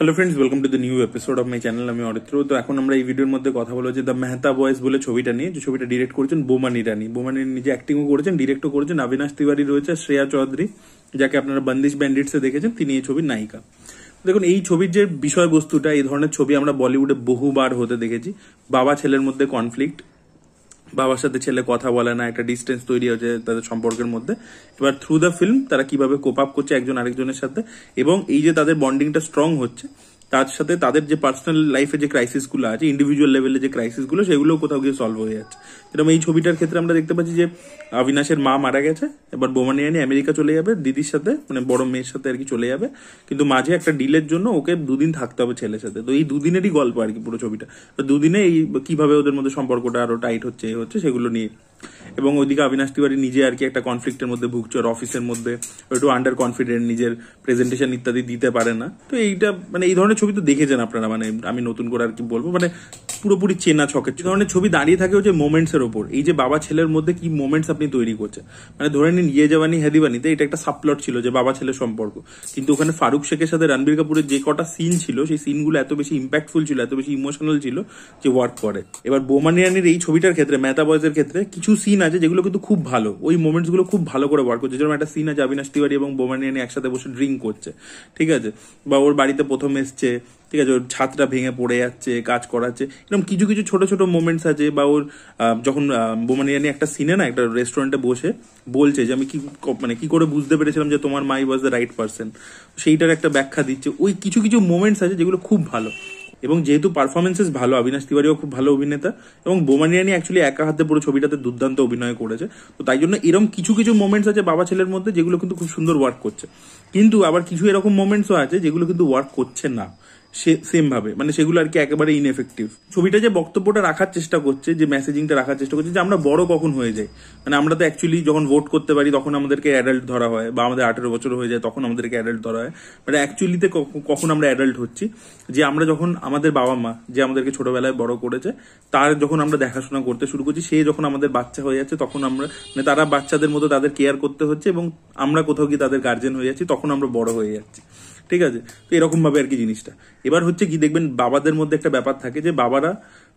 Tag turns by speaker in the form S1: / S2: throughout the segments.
S1: Hello friends, welcome to the new episode of my channel. আমি অরিত্র। তো এখন আমরা এই ভিডিওর মধ্যে কথা বলবো যে দ্য মেহতা বয়েজ বলে ছবিটা নিয়ে, যে ছবিটা ডিরেক্ট করেছেন বোমান ইরানি। বোমান ইরানি নিজে অ্যাক্টিংও করেছেন, ডিরেক্টও করেছেন। অবিনাশ তিওয়ারি রয়েছে, শ্রেয়া চৌধুরী যাকে আপনারা বন্দিশ ব্যান্ডিটসে দেখেছেন, তিনি এই ছবির নায়িকা। দেখুন, এই ছবির যে বিষয়বস্তুটা, এই ধরনের ছবি আমরা বলিউডে বহুবার হতে দেখেছি। বাবা ছেলের মধ্যে কনফ্লিক্ট, বাবার সাথে ছেলে কথা বলে না, একটা ডিস্টেন্স তৈরি হচ্ছে তাদের সম্পর্কের মধ্যে। এবার থ্রু দ্য ফিল্ম তারা কিভাবে কোপ আপ করছে একজন আরেকজনের সাথে, এবং এই যে তাদের বন্ডিংটা স্ট্রং হচ্ছে, তার সাথে তাদের যে পার্সোনাল লাইফে যে ক্রাইসিস গুলো আছে, ইন্ডিভিজুয়াল লেভেলে যে ক্রাইসিস গুলো, সেগুলো কোথাও গিয়ে সলভ হয়ে যাচ্ছে। যেরকম এই ছবিটার ক্ষেত্রে আমরা দেখতে পাচ্ছি যে অবিনাশের মা মারা গেছে, এবার বোমান ইরানি আমেরিকা চলে যাবে দিদির সাথে, মানে বড় মেয়ের সাথে আর কি চলে যাবে, কিন্তু মাঝে একটা ডিলের জন্য ওকে দুদিন থাকতে হবে ছেলের সাথে। তো এই দুদিনেরই গল্প আর কি পুরো ছবিটা। তো দুদিনে এই কিভাবে ওদের মধ্যে সম্পর্কটা আরো টাইট হচ্ছে সেগুলো নিয়ে। এবং ওইদিকে অবিনাশ তিওয়ারি নিজে আর কি একটা কনফ্লিক্টের মধ্যে ভুগছে, ওর অফিসের মধ্যে একটু আন্ডার কনফিডেন্ট, নিজের প্রেজেন্টেশন ইত্যাদি দিতে পারে না। তো এইটা মানে এই ধরনের ছবি তো দেখেছেন আপনারা, মানে আমি নতুন করে আর কি বলবো, মানে পুরোপুরি চেনা ছকের ধরনের ছবি দাঁড়িয়ে থাকে হচ্ছে মোমেন্টস এর ওপর। এই যে বাবা ছেলের মধ্যে কি মোমেন্টস আপনি তৈরি করছেন, মানে ধরে নিন ইয়ে জাওয়ানি হ্যায় দিওয়ানিতে এটা একটা সাবপ্লট ছিল যে বাবা ছেলের সম্পর্ক, কিন্তু ওখানে ফারুক শেখের সাথে রণবীর কাপুরের যে কটা সিন ছিল, সেই সিনগুলো এত বেশি ইম্প্যাক্টফুল ছিল, এত বেশি ইমোশনাল ছিল যে ওয়ার্ক করে। এবার বোমান ইরানির এই ছবিটার ক্ষেত্রে, মেহতা বয়েজের ক্ষেত্রে কিছু সিন আছে যেগুলো কিন্তু খুব ভালো, ওই মোমেন্টস গুলো খুব ভালো করে ওয়ার্ক করছে। যেরকম একটা সিন আছে অবিনাশ তিওয়ারি এবং বোমান ইরানি একসাথে বসে ড্রিঙ্ক করছে, ঠিক আছে, বা ওর বাড়িতে প্রথম এসছে, ঠিক আছে, ওর ছাদটা ভেঙে পড়ে যাচ্ছে, কাজ করাচ্ছে, এরকম কিছু কিছু ছোট ছোট মোমেন্টস আছে। বা ওর যখন বোমান ইরানি একটা সিনে না একটা রেস্টুরেন্টে বসে বলছে যে আমি কি করে বুঝতে পেরেছিলাম যে তোমার মাই ওয়াজ দ্য রাইট পার্সন, সেইটার একটা ব্যাখ্যা দিচ্ছে। ওই কিছু কিছু মোমেন্টস আছে যেগুলো খুব ভালো। এবং যেহেতু পারফরমেন্সেস ভালো, অবিনাশ তিওয়ারিও খুব ভালো অভিনেতা, এবং বোমান ইরানি অ্যাকচুয়ালি একা হাতে পুরো ছবিটাতে দুর্দান্ত অভিনয় করেছে। তো তাই জন্য এরকম কিছু কিছু মোমেন্টস আছে বাবা ছেলের মধ্যে যেগুলো কিন্তু খুব সুন্দর ওয়ার্ক করছে। কিন্তু আবার কিছু এরকম মোমেন্টসও আছে যেগুলো কিন্তু ওয়ার্ক করছে না সেম ভাবে, মানে সেগুলো আর কি একেবারে ইনএফেক্টিভ। ছবিটা যে বক্তব্যটা রাখার চেষ্টা করছে, যে মেসেজিংটা রাখার চেষ্টা করছে, যে আমরা বড় কখন হয়ে যাই, মানে আমরা তো অ্যাকচুয়ালি যখন ভোট করতে পারি তখন আমাদেরকে অ্যাডাল্ট ধরা হয়, বা আমাদের 18 বছর হয়ে যায় তখন আমাদেরকে অ্যাডাল্ট ধরা হয়। মানে অ্যাকচুয়ালিতে কখন আমরা অ্যাডাল্ট হচ্ছি, যে আমরা যখন আমাদের বাবা মা যে আমাদেরকে ছোটবেলায় বড় করেছে, তার যখন আমরা দেখাশোনা করতে শুরু করছি, সে যখন আমাদের বাচ্চা হয়ে যাচ্ছে, তখন আমরা মানে তারা বাচ্চাদের মতো তাদের কেয়ার করতে হচ্ছে, এবং আমরা কোথাও গিয়ে তাদের গার্জেন হয়ে যাচ্ছি, তখন আমরা বড় হয়ে যাচ্ছি, ঠিক আছে। তো এরকম ভাবে আর কি জিনিসটা। এবার হচ্ছে কি, দেখবেন বাবাদের মধ্যে একটা ব্যাপার থাকে যে বাবারা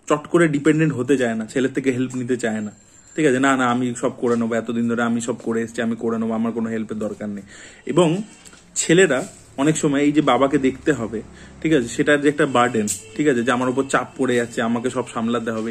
S1: চট করে ডিপেন্ডেন্ট হতে চায় না, ছেলের থেকে হেল্প নিতে চায় না, ঠিক আছে, না না আমি সব করে নেবো, এতদিন ধরে আমি সব করে এসেছি, আমি করে নেবো, আমার কোনো হেল্পের দরকার নেই। এবং ছেলেরা অনেক সময় এই যে বাবাকে দেখতে হবে, ঠিক আছে, সেটার যে একটা বার্ডেন, ঠিক আছে, যে আমার উপর চাপ পড়ে যাচ্ছে, আমাকে সব সামলাতে হবে,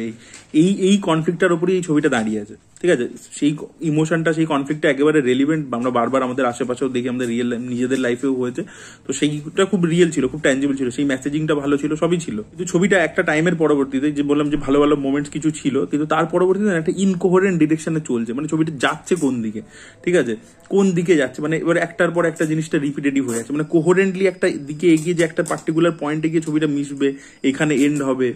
S1: এই এই কনফ্লিক্টটার উপরেই এই ছবিটা দাঁড়িয়ে আছে, ঠিক আছে। সেই ইমোশনটা, সেই কনফ্লিক্টটা একেবারে রেলিভেন্ট, আমরা বারবার আমাদের আশেপাশেও দেখি, আমাদের রিয়েল নিজেদের লাইফেও হয়েছে। তো সেইটা খুব রিয়েল ছিল, খুব ট্যাঞ্জেবল ছিল, সেই মেসেজিংটা ভালো ছিল, সবই ছিল। কিন্তু ছবিটা একটা টাইমের পরবর্তীতে, যে বললাম যে ভালো ভালো মোমেন্টস কিছু ছিল, কিন্তু তার পরবর্তীতে একটা ইনকোহারেন্ট ডিরেকশনে চলছে, মানে ছবিটা যাচ্ছে কোন দিকে, ঠিক আছে, কোন দিকে যাচ্ছে, মানে এবার একটার পর একটা জিনিসটা রিপিটেটিভ হয়ে যাচ্ছে, মানে কোহারেন্টলি একটা দিকে এগিয়ে যে একটা পার্টিকুলার পয়েন্টে গিয়ে ছবিটা মিশবে, এখানে এন্ড হবে,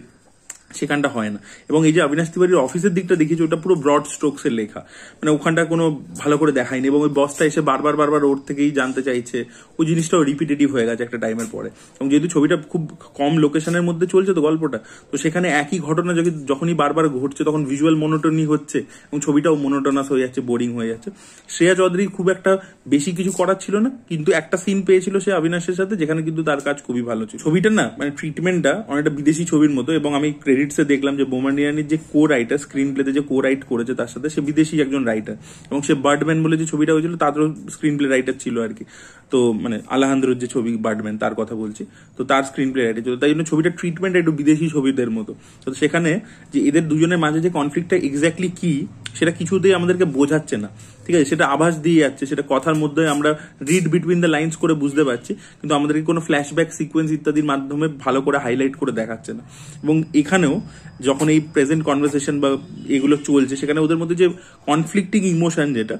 S1: সেখানটা হয় না। এবং এই যে অবিনাশ তিওয়ারির অফিসের দিকটা দেখিয়েছে, ওটা পুরো ব্রড স্ট্রোকস এর লেখা, মানে ওখানটা কোনো ভালো করে দেখায়নি। এবং ওই বসটা এসে বারবার বারবার ওর থেকেই জানতে চাইছে, ওই জিনিসটাও রিপিটেটিভ হয়ে গেছে একটা টাইমের পরে। এবং যেহেতু ছবিটা খুব কম লোকেশনের মধ্যে চলছে তো গল্পটা, তো সেখানে একই ঘটনা যখনই বারবার ঘটছে, তখন ভিজুয়াল মনোটোনি হচ্ছে, এবং ছবিটাও মনোটোনাস হয়ে যাচ্ছে, বোরিং হয়ে যাচ্ছে। শ্রেয়া চৌধুরী খুব একটা বেশি কিছু করার ছিল না, কিন্তু একটা সিন পেয়েছিল সে অবিনাশের সাথে, যেখানে কিন্তু তার কাজ খুবই ভালো ছিল। ছবিটা না মানে ট্রিটমেন্টটা অনেকটা বিদেশি ছবির মতো। এবং আমি ক্রেডিটসে দেখলাম যে বোমান ইরানির যে কো রাইটার, স্ক্রিন প্লেতে যে কো রাইট করেছে তার সাথে, সে বিদেশি একজন রাইটার, এবং সে বার্ডম্যান বলে যে ছবিটা হয়েছিল তাদেরও স্ক্রিন প্লে রাইটার ছিল আর কি। তো মানে আলেহান্দ্রোর যে ছবি বার্ডম্যান, তার কথা বলছি, তো তার স্ক্রিন প্লে রাইটার ছিল, তাই জন্য ছবিটা ট্রিটমেন্ট একটু বিদেশি ছবিদের মতো। তো সেখানে যে এদের দুজনের মাঝে যে কনফ্লিক্টটা এক্স্যাক্টলি কি, সেটা কিছুতেই আমাদেরকে বোঝাচ্ছে না, ঠিক আছে, সেটা আভাস দিয়ে যাচ্ছে, সেটা কথার মধ্যে আমরা রিড বিটুইন দ্য লাইন্স করে বুঝতে পারছি, কিন্তু আমাদেরকে কোনো ফ্ল্যাশব্যাক সিকোয়েন্স ইত্যাদির মাধ্যমে ভালো করে হাইলাইট করে দেখাচ্ছে না। এবং এখানেও যখন এই প্রেজেন্ট কনভারসেশন বা এগুলো চলছে, সেখানে ওদের মধ্যে যে কনফ্লিক্টিং ইমোশন যেটা,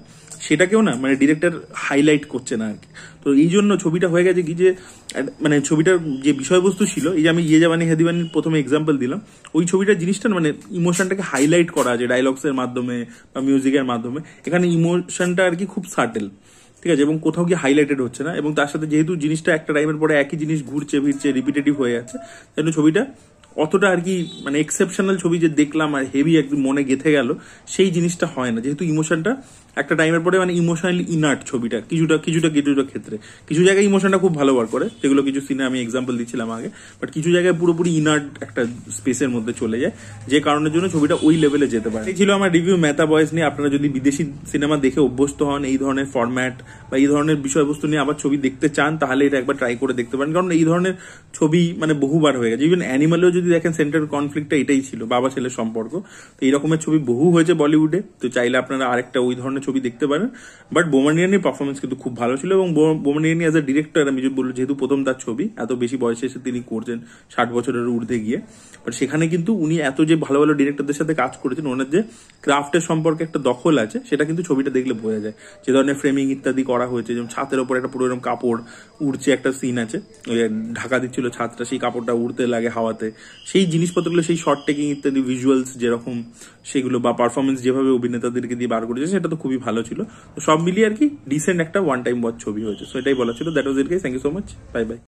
S1: সেটাকেও না মানে ডিরেক্টর হাইলাইট করছে না আর কি। তো এই জন্য ছবিটা হয়ে গেছে কি, যে মানে ছবিটার যে বিষয়বস্তু ছিল, এই যে আমি ইয়ে জাওয়ানি হ্যায় দিওয়ানির প্রথমে এক্সাম্পল দিলাম, ওই ছবিটার জিনিসটা মানে ইমোশনটাকে হাইলাইট করা আছে ডায়লগস এর মাধ্যমে বা মিউজিকের মাধ্যমে। এখানে ইমোশনটা আর কি খুব সাটেল, ঠিক আছে, এবং কোথাও গিয়ে হাইলাইটেড হচ্ছে না। এবং তার সাথে যেহেতু জিনিসটা একটা টাইমের পরে একই জিনিস ঘুরছে ফিরছে, রিপিটেটিভ হয়ে যাচ্ছে, তাই জন্য ছবিটা অতটা আর কি মানে এক্সেপশনাল ছবি যে দেখলাম আর হেভি একদম মনে গেঁথে গেল, সেই জিনিসটা হয় না, যেহেতু ইমোশনটা একটা টাইমের পরে মানে ইমোশনালি ইনার্ট ছবিটা কিছুটা ক্ষেত্রে। কিছু জায়গায় ইমোশনটা খুব ভালো ওয়ার্ক করে, যেগুলো কিছু সিনে আমি এক্সাম্পল দিচ্ছিলাম আগে, বাট কিছু জায়গায় পুরোপুরি ইনার্ট একটা স্পেসের মধ্যে চলে যায়, যে কারণের জন্য ছবিটা ওই লেভেলে যেতে পারে। এই ছিল আমার রিভিউ মেহতা বয়েজ নিয়ে। আপনারা যদি বিদেশি সিনেমা দেখে অভ্যস্ত হন, এই ধরনের ফরম্যাট বা এই ধরনের বিষয়বস্তু নিয়ে আবার ছবি দেখতে চান, তাহলে এটা একবার ট্রাই করে দেখতে পারেন, কারণ এই ধরনের ছবি মানে বহুবার হয়ে গেছে। ইভেন অ্যানিমালেও যদি দেখেন সেন্ট্রাল কনফ্লিক্টটা এটাই ছিল, বাবা ছেলের সম্পর্ক। তো এই রকমের ছবি বহু হয়েছে বলিউডে, তো চাইলে আপনারা আরেকটা ওই ধরনের ছবি দেখতে পারেন। বাট বোমান ইরানির পারফরমেন্স কিন্তু খুব ভালো ছিল, এবং Boman Irani as a director, আমি যদি বলবো যেহেতু প্রথম তার ছবি, এত বেশি বয়সে এসে তিনি করছেন 60 বছরের ঊর্ধ্বে গিয়ে, বাট সেখানে কিন্তু উনি এত যে ভালো ভালো ডিরেক্টরদের সাথে কাজ করেছেন, ওনার যে ক্রাফটের সম্পর্কে একটা দখল আছে, সেটা কিন্তু ছবিটা দেখলে বোঝা যায়। যে ধরনের ফ্রেমিং ইত্যাদি করা হয়েছে, যেমন ছাতের ওপর একটা পুরো এরকম কাপড় উড়ছে, একটা সিন আছে, ওই ঢাকা দিচ্ছিল ছাদটা, সেই কাপড়টা উড়তে লাগে হাওয়াতে, সেই জিনিসপত্রগুলো, সেই শর্ট টেকিং ইত্যাদি ভিজুয়ালস যেরকম সেগুলো, বা পারফরমেন্স যেভাবে অভিনেতাদেরকে দিয়ে বার করেছে, সেটা তো খুবই ভালো ছিল। তো সব মিলিয়ে আর কি ডিসেন্ট একটা ওয়ান টাইম ওয়াচ ছবি হয়েছে। সো এটাই বলা ছিল। That was it guys, thank you so much, bye by.